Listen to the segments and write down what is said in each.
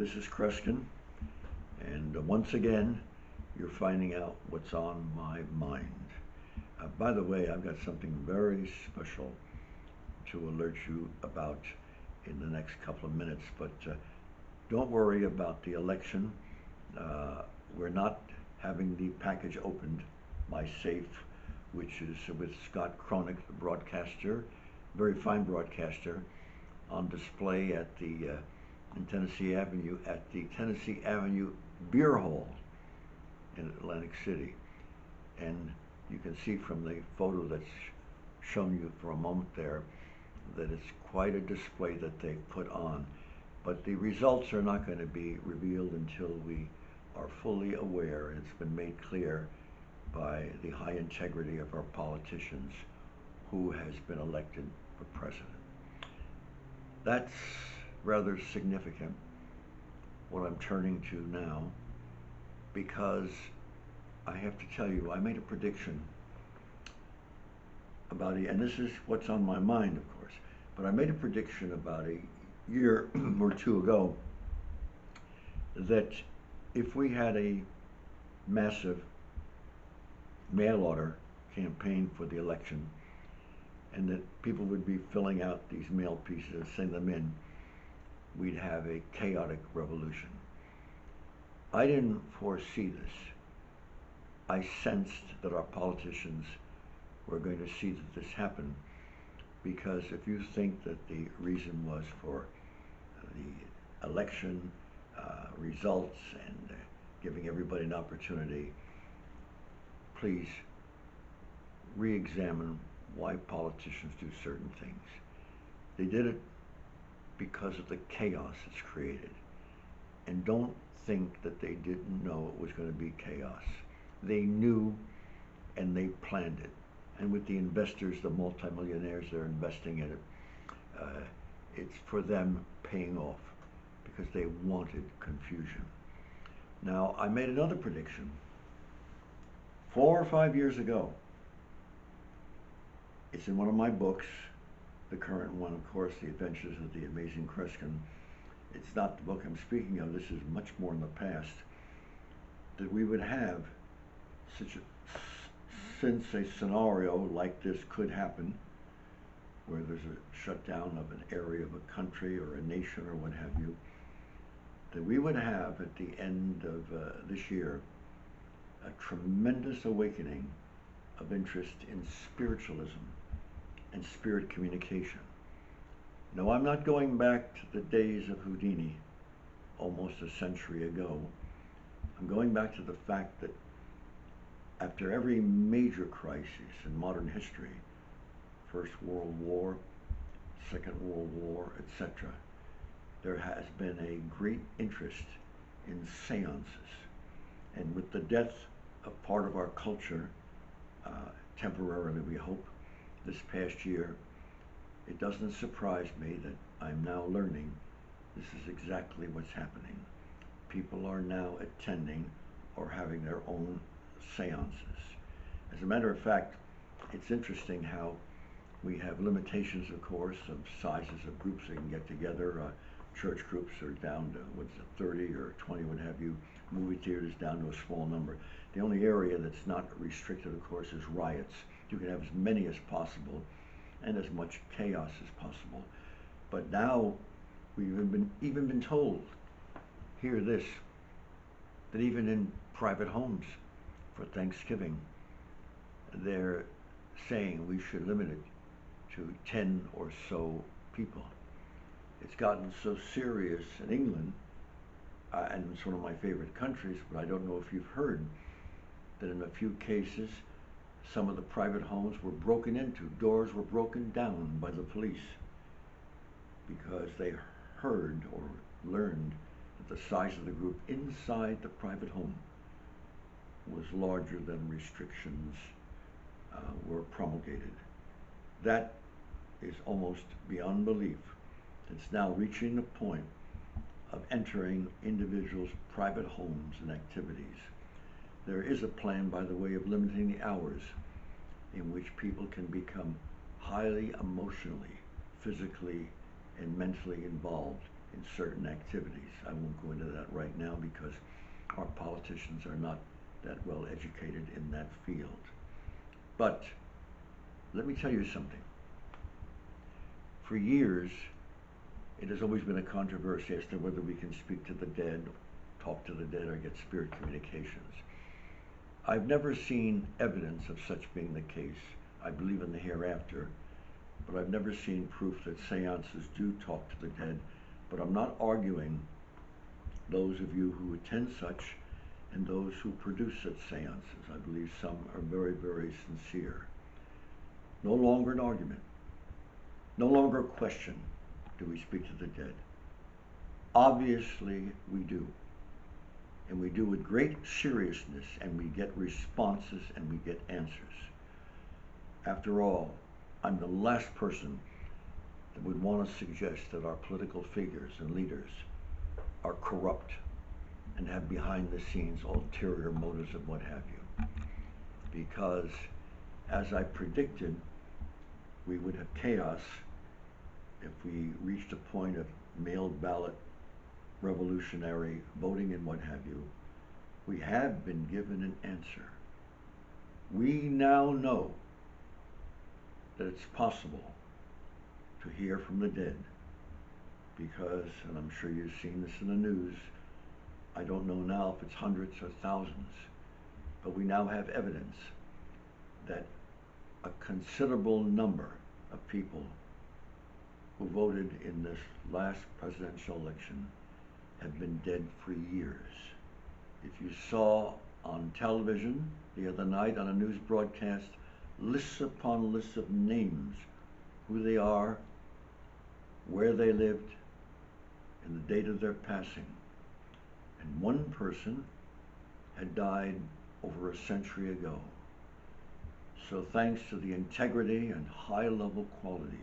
This is Kreskin, and once again, you're finding out what's on my mind. By the way, I've got something very special to alert you about in the next couple of minutes, but don't worry about the election. We're not having the package opened, my safe, which is with Scott Cronick, the broadcaster, very fine broadcaster, on display at the in Tennessee Avenue at the Tennessee Avenue Beer Hall in Atlantic City. And you can see from the photo that's shown you for a moment there that it's quite a display that they've put on. But the results are not going to be revealed until we are fully aware. It's been made clear by the high integrity of our politicians who has been elected for president. That's rather significant, what I'm turning to now, because I have to tell you, I made a prediction about and this is what's on my mind, of course, but I made a prediction about a year or two ago that if we had a massive mail order campaign for the election, and that people would be filling out these mail pieces, send them in, we'd have a chaotic revolution. I didn't foresee this. I sensed that our politicians were going to see that this happen, because if you think that the reason was for the election results and giving everybody an opportunity, please re-examine why politicians do certain things. They did it because of the chaos it's created. And don't think that they didn't know it was going to be chaos. They knew, and they planned it. And with the investors, the multimillionaires that are investing in it, it's for them paying off because they wanted confusion. Now, I made another prediction 4 or 5 years ago. It's in one of my books, the current one, of course, The Adventures of the Amazing Kreskin. It's not the book I'm speaking of. This is much more in the past. That we would have since a scenario like this could happen, where there's a shutdown of an area of a country or a nation or what have you, that we would have at the end of this year a tremendous awakening of interest in spiritualism and spirit communication. No, I'm not going back to the days of Houdini, almost a century ago. I'm going back to the fact that after every major crisis in modern history, First World War, Second World War, etc., there has been a great interest in seances. And with the death of part of our culture, temporarily we hope, this past year, it doesn't surprise me that I'm now learning this is exactly what's happening. People are now attending or having their own seances. As a matter of fact, it's interesting how we have limitations, of course, of sizes of groups that can get together. Church groups are down to, 30 or 20, what have you. Movie theaters down to a small number. The only area that's not restricted, of course, is riots. You can have as many as possible and as much chaos as possible. But now we've even been told, hear this, that even in private homes for Thanksgiving, they're saying we should limit it to 10 or so people. It's gotten so serious in England, and it's one of my favorite countries, but I don't know if you've heard that in a few cases, some of the private homes were broken into, doors were broken down by the police because they heard or learned that the size of the group inside the private home was larger than restrictions were promulgated. That is almost beyond belief. It's now reaching the point of entering individuals' private homes and activities. There is a plan, by the way, of limiting the hours in which people can become highly emotionally, physically, and mentally involved in certain activities. I won't go into that right now because our politicians are not that well educated in that field. But let me tell you something. For years, it has always been a controversy as to whether we can speak to the dead, talk to the dead, or get spirit communications. I've never seen evidence of such being the case. I believe in the hereafter, but I've never seen proof that seances do talk to the dead. But I'm not arguing those of you who attend such and those who produce such seances. I believe some are very, very sincere. No longer an argument. No longer a question. Do we speak to the dead? Obviously we do. And we do with great seriousness, and we get responses and we get answers. After all, I'm the last person that would want to suggest that our political figures and leaders are corrupt and have behind the scenes ulterior motives of what have you. Because as I predicted, we would have chaos if we reached a point of mailed ballot revolutionary voting and what have you. We have been given an answer. We now know that it's possible to hear from the dead because, and I'm sure you've seen this in the news, I don't know now if it's hundreds or thousands, but we now have evidence that a considerable number of people who voted in this last presidential election have been dead for years. If you saw on television the other night on a news broadcast, lists upon lists of names, who they are, where they lived, and the date of their passing. And one person had died over a century ago. So thanks to the integrity and high level quality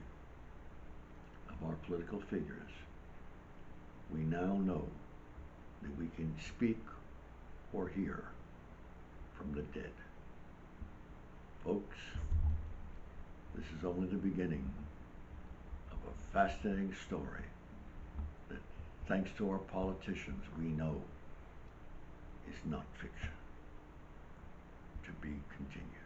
of our political figures, we now know that we can speak or hear from the dead. Folks, this is only the beginning of a fascinating story that, thanks to our politicians, we know is not fiction. To be continued.